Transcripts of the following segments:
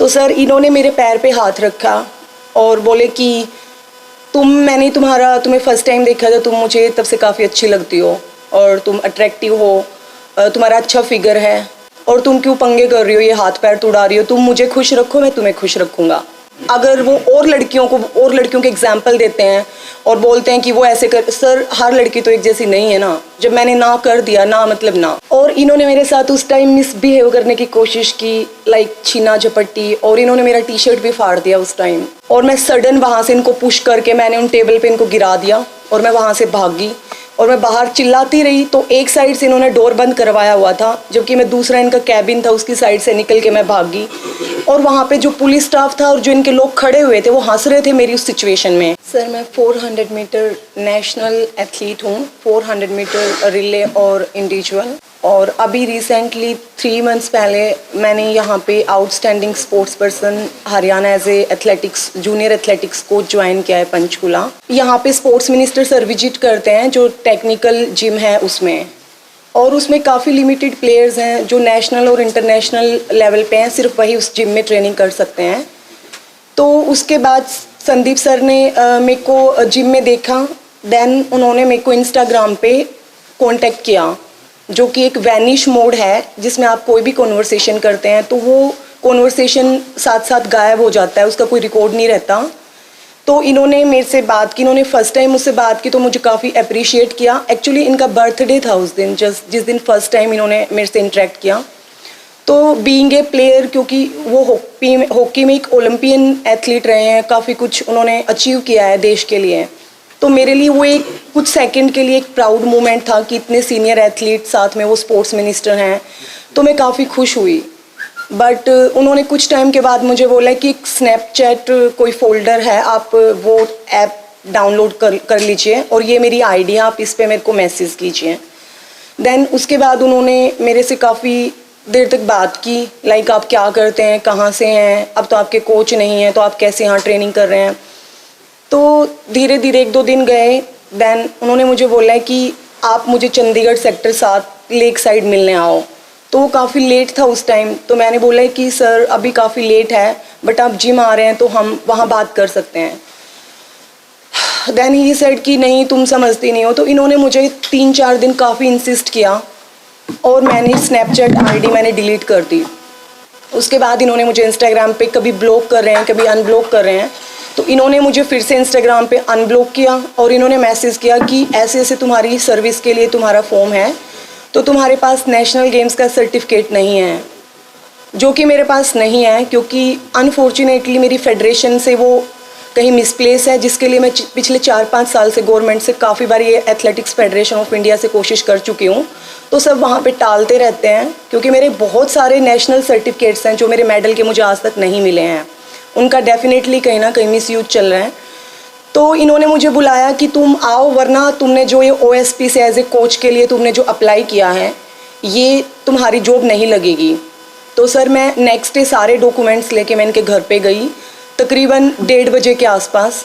तो सर इन्होंने मेरे पैर पे हाथ रखा और बोले कि मैंने तुम्हें फ़र्स्ट टाइम देखा था, तुम मुझे तब से काफ़ी अच्छी लगती हो और तुम अट्रैक्टिव हो, तुम्हारा अच्छा फिगर है और तुम क्यों पंगे कर रही हो, ये हाथ पैर तुड़ा रही हो, तुम मुझे खुश रखो, मैं तुम्हें खुश रखूँगा। अगर वो और लड़कियों के एग्जाम्पल देते हैं और बोलते हैं कि वो ऐसे कर, सर हर लड़की तो एक जैसी नहीं है ना। जब मैंने ना कर दिया, ना मतलब ना। और इन्होंने मेरे साथ उस टाइम मिसबिहेव करने की कोशिश की, लाइक छीना झपट्टी, और इन्होंने मेरा टी शर्ट भी फाड़ दिया उस टाइम। और मैं सडन वहाँ से इनको पुश करके मैंने उन टेबल पे इनको गिरा दिया और मैं वहाँ से भागी और मैं बाहर चिल्लाती रही। तो एक साइड से इन्होंने डोर बंद करवाया हुआ था, जबकि मैं दूसरा इनका कैबिन था उसकी साइड से निकल के मैं भागी। और वहाँ पे जो पुलिस स्टाफ था और जो इनके लोग खड़े हुए थे वो हंस रहे थे मेरी उस सिचुएशन में। सर मैं 400 मीटर नेशनल एथलीट हूँ, 400 मीटर रिले और इंडिविजुअल। और अभी रिसेंटली 3 मंथ्स पहले मैंने यहाँ पे outstanding sports person Haryana as a athletics junior athletics coach join किया है पंचकुला। यहाँ पे स्पोर्ट्स मिनिस्टर सर विजिट करते हैं जो टेक्निकल जिम है उसमें, और उसमें काफ़ी लिमिटेड प्लेयर्स हैं जो नेशनल और इंटरनेशनल लेवल पे हैं, सिर्फ वही उस जिम में ट्रेनिंग कर सकते हैं। तो उसके बाद संदीप सर ने मेरे को जिम में देखा, देन उन्होंने मेरे को इंस्टाग्राम पे कांटेक्ट किया, जो कि एक वैनिश मोड है जिसमें आप कोई भी कॉन्वर्सेशन करते हैं तो वो कॉन्वर्सेशन साथ साथ गायब हो जाता है, उसका कोई रिकॉर्ड नहीं रहता। तो इन्होंने मेरे से बात की, इन्होंने फर्स्ट टाइम मुझसे बात की तो मुझे काफ़ी अप्रिशिएट किया। एक्चुअली इनका बर्थडे था उस दिन, जिस दिन फर्स्ट टाइम इन्होंने मेरे से इंटरेक्ट किया। तो बीइंग ए प्लेयर, क्योंकि वो हॉकी में एक ओलंपियन एथलीट रहे हैं, काफ़ी कुछ उन्होंने अचीव किया है देश के लिए, तो मेरे लिए वो एक कुछ सेकंड के लिए एक प्राउड मोमेंट था कि इतने सीनियर एथलीट साथ में वो स्पोर्ट्स मिनिस्टर हैं, तो मैं काफ़ी खुश हुई। बट उन्होंने कुछ टाइम के बाद मुझे बोला कि एक स्नैपचैट कोई फोल्डर है, आप वो ऐप डाउनलोड कर लीजिए और ये मेरी आईडी है, आप इस पर मेरे को मैसेज कीजिए। देन उसके बाद उन्होंने मेरे से काफ़ी देर तक बात की, लाइक आप क्या करते हैं, कहाँ से हैं, अब तो आपके कोच नहीं हैं तो आप कैसे यहाँ ट्रेनिंग कर रहे हैं। तो धीरे धीरे 1-2 दिन गए, देन उन्होंने मुझे बोला कि आप मुझे चंडीगढ़ सेक्टर 7 लेक साइड मिलने आओ। तो वो काफ़ी लेट था उस टाइम, तो मैंने बोला कि सर अभी काफ़ी लेट है, बट आप जिम आ रहे हैं तो हम वहाँ बात कर सकते हैं। देन ही सेड कि नहीं तुम समझती नहीं हो। तो इन्होंने मुझे 3-4 दिन काफ़ी इंसिस्ट किया और मैंने स्नैपचैट आईडी मैंने डिलीट कर दी। उसके बाद इन्होंने मुझे इंस्टाग्राम पे कभी ब्लॉक कर रहे हैं, कभी अनब्लॉक कर रहे हैं। तो इन्होंने मुझे फिर से इंस्टाग्राम पे अनब्लॉक किया और इन्होंने मैसेज किया कि ऐसे ऐसे तुम्हारी सर्विस के लिए तुम्हारा फॉर्म है, तो तुम्हारे पास नेशनल गेम्स का सर्टिफिकेट नहीं है, जो कि मेरे पास नहीं है, क्योंकि अनफॉर्चुनेटली मेरी फेडरेशन से वो कहीं मिसप्लेस है, जिसके लिए मैं पिछले 4-5 साल से गवर्नमेंट से काफ़ी बार ये एथलेटिक्स फेडरेशन ऑफ इंडिया से कोशिश कर चुकी हूँ, तो सब वहाँ पे टालते रहते हैं। क्योंकि मेरे बहुत सारे नेशनल सर्टिफिकेट्स हैं जो मेरे मेडल के मुझे आज तक नहीं मिले हैं, उनका डेफिनेटली कहीं ना कहीं मिसयूज चल रहा है। तो इन्होंने मुझे बुलाया कि तुम आओ, वरना तुमने जो ये OSP से एज ए कोच के लिए तुमने जो अप्लाई किया है, ये तुम्हारी जॉब नहीं लगेगी। तो सर मैं नेक्स्ट डे सारे डॉक्यूमेंट्स लेके मैं इनके घर पे गई, तकरीबन 1:30 बजे के आसपास।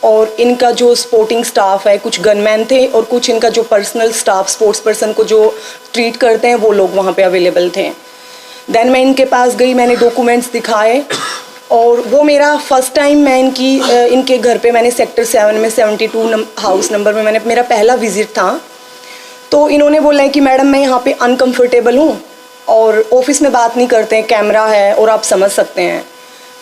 और इनका जो स्पोर्टिंग स्टाफ है, कुछ गनमैन थे और कुछ इनका जो पर्सनल स्टाफ स्पोर्ट्स पर्सन को जो ट्रीट करते हैं वो लोग वहाँ पे अवेलेबल थे। देन मैं इनके पास गई, मैंने डॉक्यूमेंट्स दिखाए और वो मेरा फर्स्ट टाइम मैं इनके घर पे मैंने सेक्टर 7 में 72 हाउस नंबर में मैंने मेरा पहला विज़िट था। तो इन्होंने बोला है कि मैडम मैं यहाँ पे अनकम्फर्टेबल हूँ और ऑफिस में बात नहीं करते हैं, कैमरा है और आप समझ सकते हैं।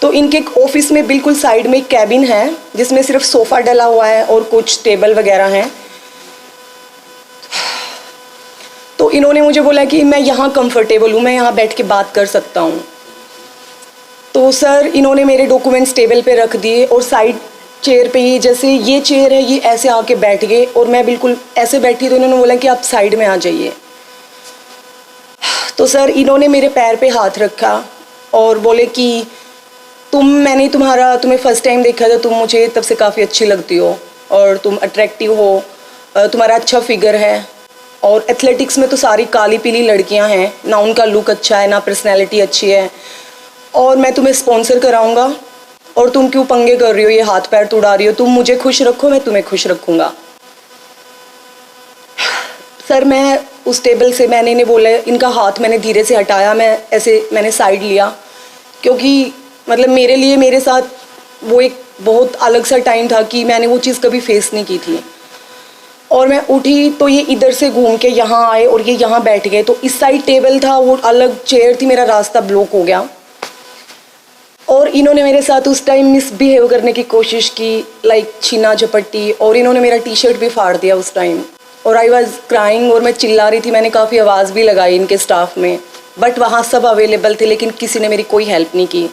तो इनके ऑफिस में बिल्कुल साइड में एक कैबिन है जिसमें सिर्फ सोफ़ा डला हुआ है और कुछ टेबल वगैरह हैं। तो इन्होंने मुझे बोला कि मैं यहाँ कंफर्टेबल हूँ, मैं यहाँ बैठ के बात कर सकता हूँ। तो सर इन्होंने मेरे डॉक्यूमेंट्स टेबल पे रख दिए और साइड चेयर पे ही, जैसे ये चेयर है, ये ऐसे आके बैठ गए और मैं बिल्कुल ऐसे बैठी, तो इन्होंने बोला कि आप साइड में आ जाइए। तो सर इन्होंने मेरे पैर पे हाथ रखा और बोले कि मैंने तुम्हें फ़र्स्ट टाइम देखा था, तुम मुझे तब से काफ़ी अच्छी लगती हो और तुम अट्रैक्टिव हो, तुम्हारा अच्छा फिगर है, और एथलेटिक्स में तो सारी काली पीली लड़कियां हैं, ना उनका लुक अच्छा है ना पर्सनैलिटी अच्छी है, और मैं तुम्हें स्पॉन्सर कराऊंगा और तुम क्यों पंगे कर रही हो, ये हाथ पैर तुड़ा रही हो, तुम मुझे खुश रखो, मैं तुम्हें खुश रखूँगा। सर मैं उस टेबल से इन्हें बोला, इनका हाथ मैंने धीरे से हटाया, मैंने साइड लिया, क्योंकि मतलब मेरे लिए, मेरे साथ वो एक बहुत अलग सा टाइम था कि मैंने वो चीज़ कभी फेस नहीं की थी। और मैं उठी तो ये इधर से घूम के यहाँ आए और ये यहाँ बैठ गए, तो इस साइड टेबल था, वो अलग चेयर थी, मेरा रास्ता ब्लॉक हो गया। और इन्होंने मेरे साथ उस टाइम मिसबिहेव करने की कोशिश की, लाइक छीना झपट्टी, और इन्होंने मेरा टी शर्ट भी फाड़ दिया उस टाइम। और आई वॉज क्राइंग और मैं चिल्ला रही थी, मैंने काफ़ी आवाज़ भी लगाई इनके स्टाफ में, बट वहाँ सब अवेलेबल थे, लेकिन किसी ने मेरी कोई हेल्प नहीं की।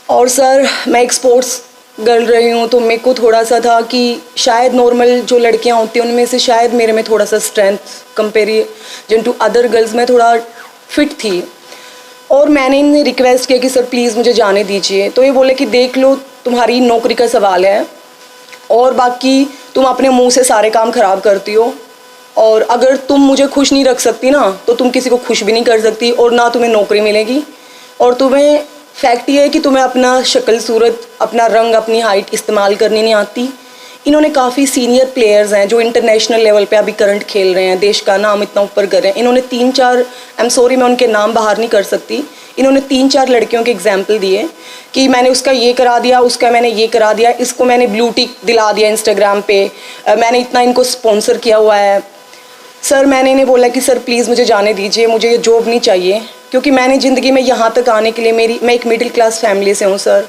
और सर मैं एक स्पोर्ट्स गर्ल रही हूँ, तो मेरे को थोड़ा सा था कि शायद नॉर्मल जो लड़कियाँ होती हैं उनमें से शायद मेरे में थोड़ा सा strength comparison to other girls में थोड़ा फिट थी। और मैंने इन्हें रिक्वेस्ट किया कि सर प्लीज़ मुझे जाने दीजिए। तो ये बोले कि देख लो, तुम्हारी नौकरी का सवाल है और बाकी तुम अपने मुंह से सारे काम ख़राब करती हो, और अगर तुम मुझे खुश नहीं रख सकती ना, तो तुम किसी को खुश भी नहीं कर सकती, और ना तुम्हें नौकरी मिलेगी। और तुम्हें फैक्ट ये है कि तुम्हें अपना शक्ल सूरत, अपना रंग, अपनी हाइट इस्तेमाल करनी नहीं आती। इन्होंने काफ़ी सीनियर प्लेयर्स हैं जो इंटरनेशनल लेवल पे अभी करंट खेल रहे हैं, देश का नाम इतना ऊपर कर रहे हैं। इन्होंने 3-4, आई एम सॉरी मैं उनके नाम बाहर नहीं कर सकती, इन्होंने 3-4 लड़कियों के एग्जाम्पल दिए कि मैंने उसका ये करा दिया, उसका मैंने ये करा दिया, इसको मैंने ब्लू टिक दिला दिया इंस्टाग्राम पे, मैंने इतना इनको स्पॉन्सर किया हुआ है। सर मैंने इन्हें बोला कि सर प्लीज़ मुझे जाने दीजिए, मुझे ये जॉब नहीं चाहिए, क्योंकि मैंने ज़िंदगी में यहाँ तक आने के लिए मैं एक मिडिल क्लास फैमिली से हूँ सर,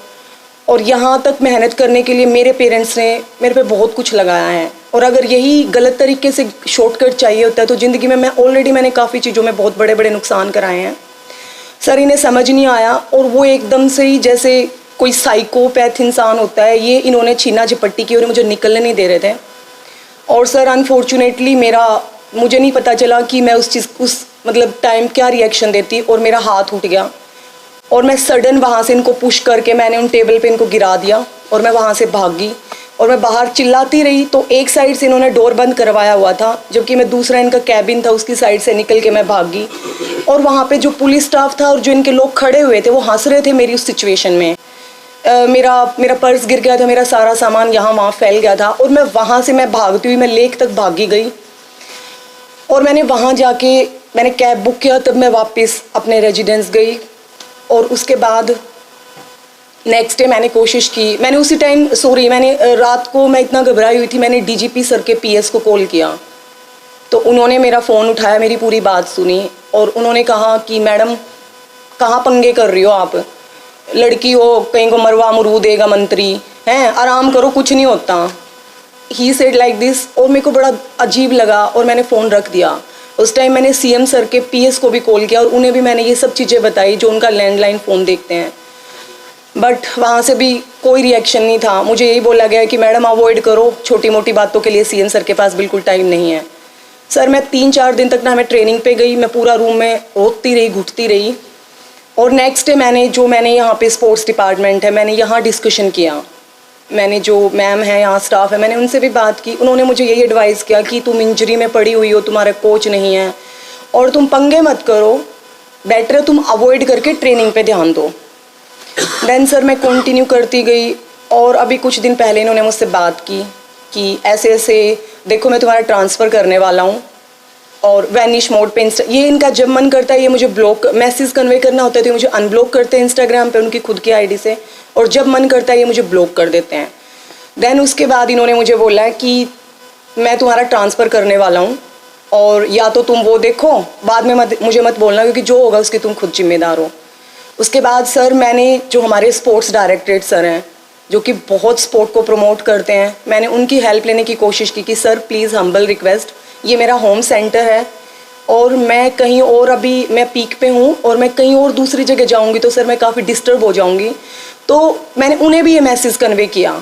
और यहाँ तक मेहनत करने के लिए मेरे पेरेंट्स ने मेरे पे बहुत कुछ लगाया है। और अगर यही गलत तरीके से शॉर्टकट चाहिए होता है तो ज़िंदगी में मैंने काफ़ी चीज़ों में बहुत बड़े बड़े नुकसान कराए हैं। सर इन्हें समझ नहीं आया, और वो एकदम से ही जैसे कोई साइकोपैथ इंसान होता है, ये इन्होंने छीना झपट्टी की और मुझे निकलने नहीं दे रहे थे। और सर अनफॉर्चुनेटली मुझे नहीं पता चला कि मैं उस मतलब टाइम क्या रिएक्शन देती, और मेरा हाथ उठ गया और मैं सडन वहाँ से इनको पुश करके मैंने उन टेबल पे इनको गिरा दिया और मैं वहाँ से भागी। और मैं बाहर चिल्लाती रही, तो एक साइड से इन्होंने डोर बंद करवाया हुआ था, जबकि मैं दूसरा इनका कैबिन था उसकी साइड से निकल के मैं भागी। और वहाँ पे जो पुलिस स्टाफ था और जो इनके लोग खड़े हुए थे वो हंस रहे थे मेरी उस सिचुएशन में। मेरा पर्स गिर गया था, मेरा सारा सामान यहाँ वहाँ फैल गया था, और मैं वहाँ से मैं भागती हुई मैं लेक तक भागी गई। और मैंने वहाँ जाके मैंने कैब बुक किया, तब मैं वापस अपने रेजिडेंस गई। और उसके बाद नेक्स्ट डे मैंने कोशिश की, मैंने उसी टाइम मैंने रात को मैं इतना घबराई हुई थी, मैंने डीजीपी सर के पीएस को कॉल किया, तो उन्होंने मेरा फ़ोन उठाया, मेरी पूरी बात सुनी, और उन्होंने कहा कि मैडम कहाँ पंगे कर रही हो आप, लड़की हो, कहीं को मरवा मरू देगा मंत्री हैं, आराम करो, कुछ नहीं होता। ही सेड लाइक दिस, और मेरे को बड़ा अजीब लगा और मैंने फ़ोन रख दिया। उस टाइम मैंने सीएम सर के पीएस को भी कॉल किया और उन्हें भी मैंने ये सब चीज़ें बताई जो उनका लैंडलाइन फ़ोन देखते हैं, बट वहाँ से भी कोई रिएक्शन नहीं था। मुझे यही बोला गया कि मैडम अवॉइड करो, छोटी मोटी बातों के लिए सीएम सर के पास बिल्कुल टाइम नहीं है। सर मैं 3-4 दिन तक ना मैं ट्रेनिंग पे गई, मैं पूरा रूम में रोती रही, घुटती रही। और नेक्स्ट डे मैंने यहाँ पे स्पोर्ट्स डिपार्टमेंट है, मैंने यहाँ डिस्कशन किया, मैंने जो मैम है यहाँ स्टाफ है, मैंने उनसे भी बात की। उन्होंने मुझे यही एडवाइस किया कि तुम इंजरी में पड़ी हुई हो, तुम्हारा कोच नहीं है, और तुम पंगे मत करो, बेटर है तुम अवॉइड करके ट्रेनिंग पे ध्यान दो। देन सर मैं कंटिन्यू करती गई, और अभी कुछ दिन पहले इन्होंने मुझसे बात की कि ऐसे ऐसे देखो मैं तुम्हारा ट्रांसफ़र करने वाला हूँ, और वैनिश मोड पे ये इनका जब मन करता है ये मुझे ब्लॉक मैसेज कन्वे करना होता है तो ये मुझे अनब्लॉक करते हैं इंस्टाग्राम पे उनकी खुद की आईडी से, और जब मन करता है ये मुझे ब्लॉक कर देते हैं। देन उसके बाद इन्होंने मुझे बोला है कि मैं तुम्हारा ट्रांसफ़र करने वाला हूँ, और या तो तुम वो देखो, बाद में मुझे मत बोलना, क्योंकि जो होगा उसकी तुम खुद जिम्मेदार हो। उसके बाद सर मैंने जो हमारे स्पोर्ट्स डायरेक्टरेट सर हैं जो कि बहुत स्पोर्ट को प्रमोट करते हैं, मैंने उनकी हेल्प लेने की कोशिश की कि सर प्लीज़ हम्बल रिक्वेस्ट, ये मेरा होम सेंटर है और मैं कहीं और अभी मैं पीक पे हूँ और मैं कहीं और दूसरी जगह जाऊँगी तो सर मैं काफ़ी डिस्टर्ब हो जाऊँगी। तो मैंने उन्हें भी ये मैसेज कन्वे किया।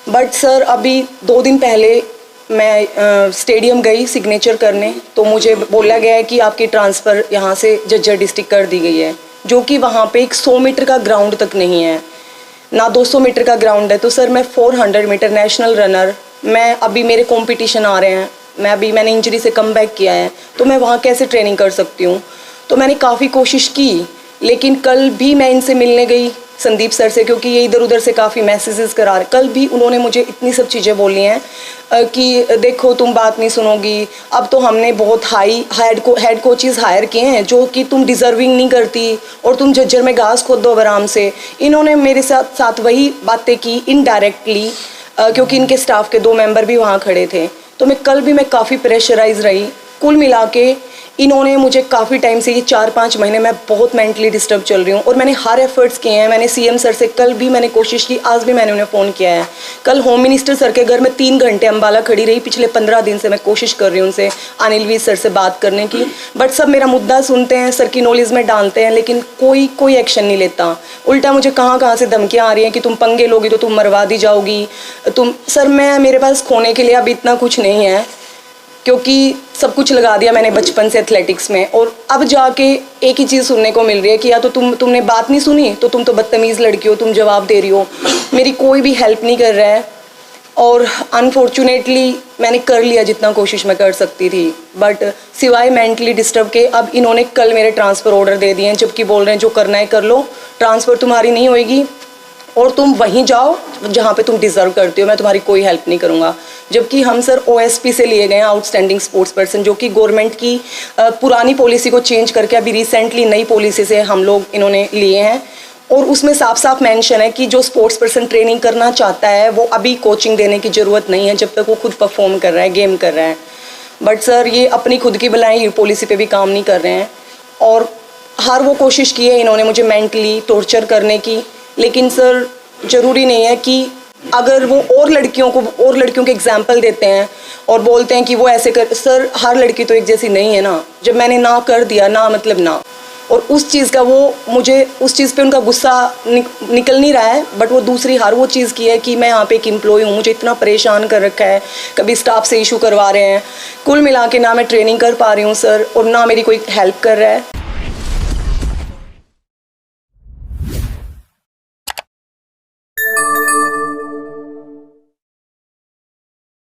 बट सर अभी 2 दिन पहले मैं स्टेडियम गई सिग्नेचर करने, तो मुझे बोला गया है कि आपकी ट्रांसफ़र यहाँ से झज्जर डिस्ट्रिक्ट कर दी गई है, जो कि वहाँ पे एक 100 मीटर का ग्राउंड तक नहीं है, ना 200 मीटर का ग्राउंड है। तो सर मैं 400 मीटर नेशनल रनर, मैं अभी मेरे कंपटीशन आ रहे हैं, मैंने इंजरी से कम बैक किया है, तो मैं वहाँ कैसे ट्रेनिंग कर सकती हूँ। तो मैंने काफ़ी कोशिश की, लेकिन कल भी मैं इनसे मिलने गई, संदीप सर से, क्योंकि ये इधर उधर से काफ़ी मैसेजेस करा रहे। कल भी उन्होंने मुझे इतनी सब चीज़ें बोली हैं कि देखो तुम बात नहीं सुनोगी, अब तो हमने बहुत हाई हेड कोचेस हायर किए हैं जो कि तुम डिज़र्विंग नहीं करती, और तुम झज्जर में घास खोद दो आराम से। इन्होंने मेरे साथ वही बातें की इनडायरेक्टली, क्योंकि इनके स्टाफ के 2 मेंबर भी वहाँ खड़े थे। तो मैं काफ़ी प्रेशराइज रही। कुल मिला के इन्होंने मुझे काफ़ी टाइम से, ये 4-5 महीने मैं बहुत मेंटली डिस्टर्ब चल रही हूँ, और मैंने हर एफर्ट्स किए हैं। मैंने सीएम सर से कल भी मैंने कोशिश की, आज भी मैंने उन्हें फ़ोन किया है। कल होम मिनिस्टर सर के घर में 3 घंटे अम्बाला खड़ी रही। पिछले 15 दिन से मैं कोशिश कर रही हूँ उनसे, अनिल वीर सर से बात करने की, बट सब मेरा मुद्दा सुनते हैं, सर की नॉलेज में डालते हैं, लेकिन कोई एक्शन नहीं लेता। उल्टा मुझे कहाँ से धमकियाँ आ रही हैं कि तुम पंगे लोगी तो तुम मरवा दी जाओगी। सर मेरे पास खोने के लिए अब इतना कुछ नहीं है, क्योंकि सब कुछ लगा दिया मैंने बचपन से एथलेटिक्स में, और अब जाके एक ही चीज़ सुनने को मिल रही है कि या तो तुमने बात नहीं सुनी, तो तुम तो बदतमीज़ लड़की हो, तुम जवाब दे रही हो। मेरी कोई भी हेल्प नहीं कर रहा है, और अनफॉर्चुनेटली मैंने कर लिया जितना कोशिश मैं कर सकती थी, बट सिवाय मेंटली डिस्टर्ब के अब इन्होंने कल मेरे ट्रांसफ़र ऑर्डर दे दिए हैं, जबकि बोल रहे हैं जो करना है कर लो, ट्रांसफ़र तुम्हारी नहीं होएगी और तुम वहीं जाओ जहाँ पे तुम डिज़र्व करते हो, मैं तुम्हारी कोई हेल्प नहीं करूँगा। जबकि हम सर ओएसपी से लिए गए हैं, आउटस्टैंडिंग स्पोर्ट्स पर्सन, जो कि गवर्नमेंट की पुरानी पॉलिसी को चेंज करके अभी रिसेंटली नई पॉलिसी से हम लोग इन्होंने लिए हैं, और उसमें साफ मेंशन है कि जो स्पोर्ट्स पर्सन ट्रेनिंग करना चाहता है वो अभी कोचिंग देने की ज़रूरत नहीं है जब तक वो खुद परफॉर्म कर रहा है, गेम कर रहा है। बट सर ये अपनी खुद की भलाई पॉलिसी पे भी काम नहीं कर रहे हैं, और हर वो कोशिश की है इन्होंने मुझे मेंटली टॉर्चर करने की। लेकिन सर ज़रूरी नहीं है कि अगर वो और लड़कियों के एग्जाम्पल देते हैं और बोलते हैं कि वो ऐसे कर, सर हर लड़की तो एक जैसी नहीं है ना। जब मैंने ना कर दिया, ना मतलब ना, और उस चीज़ का वो मुझे उस चीज़ पे उनका गुस्सा निकल नहीं रहा है, बट वो दूसरी हर वो चीज़ की है कि मैं यहाँ पे एक एम्प्लॉय हूँ, मुझे इतना परेशान कर रखा है, कभी स्टाफ से इशू करवा रहे हैं। कुल मिला के ना मैं ट्रेनिंग कर पा रही हूँ सर, और ना मेरी कोई हेल्प कर रहा है।